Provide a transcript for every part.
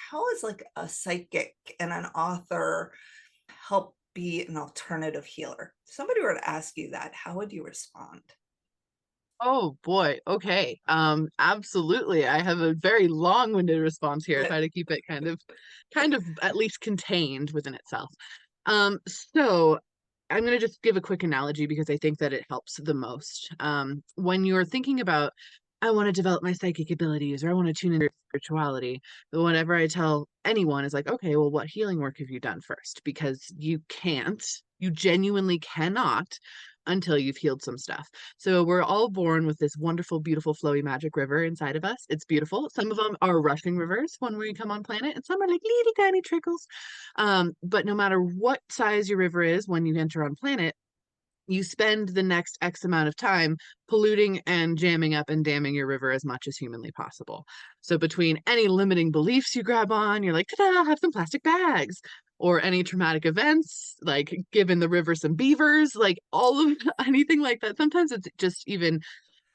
how is like a psychic and an author help be an alternative healer? If somebody were to ask you that, how would you respond? Oh boy. Okay. Absolutely. I have a very long-winded response here. Yeah. Try to keep it kind of at least contained within itself. So I'm going to just give a quick analogy because I think that it helps the most. When you're thinking about, I want to develop my psychic abilities or I want to tune into spirituality, whenever I tell anyone is like, okay, well, what healing work have you done first? Because you genuinely cannot until you've healed some stuff. So we're all born with this wonderful, beautiful, flowy magic river inside of us. It's beautiful. Some of them are rushing rivers when we come on planet, and some are like little tiny trickles. But no matter what size your river is when you enter on planet, you spend the next X amount of time polluting and jamming up and damming your river as much as humanly possible. So between any limiting beliefs you grab on, you're like, ta-da, have some plastic bags. Or any traumatic events, like giving the river some beavers, like all of anything like that. Sometimes it's just even,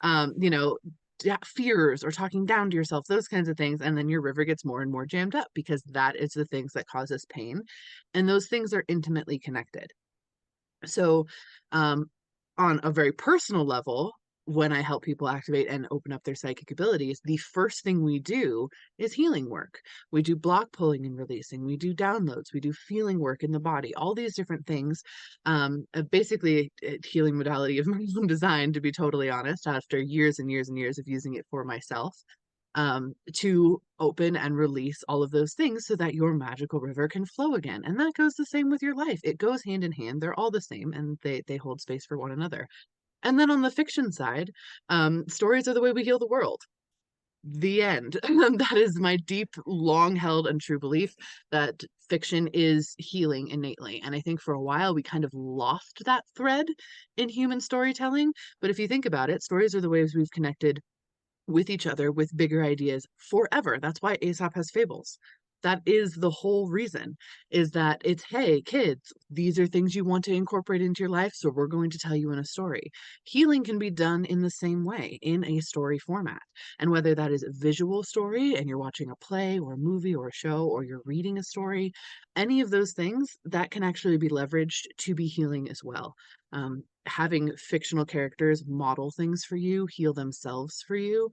you know, fears or talking down to yourself, those kinds of things. And then your river gets more and more jammed up because that is the things that cause us pain. And those things are intimately connected. So, um, on a very personal level, when I help people activate and open up their psychic abilities, the first thing we do is healing work. We do block pulling and releasing, we do downloads, we do feeling work in the body, all these different things. Basically, a healing modality of my own design, to be totally honest, after years and years and years of using it for myself, to open and release all of those things so that your magical river can flow again. And that goes the same with your life. It goes hand in hand. They're all the same and they hold space for one another. And then on the fiction side, stories are the way we heal the world. The end. That is my deep, long held and true belief that fiction is healing innately. And I think for a while we kind of lost that thread in human storytelling. But if you think about it, stories are the ways we've connected with each other with bigger ideas forever. That's why Aesop has fables. That is the whole reason, is that it's, hey, kids, these are things you want to incorporate into your life, so we're going to tell you in a story. Healing can be done in the same way, in a story format. And whether that is a visual story and you're watching a play or a movie or a show, or you're reading a story, any of those things, that can actually be leveraged to be healing as well. Having fictional characters model things for you, heal themselves for you,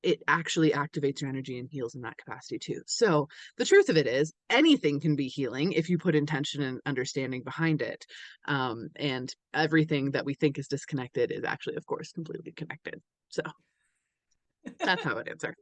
it actually activates your energy and heals in that capacity too. So the truth of it is anything can be healing if you put intention and understanding behind it. And everything that we think is disconnected is actually, of course, completely connected. So that's how I'd answer.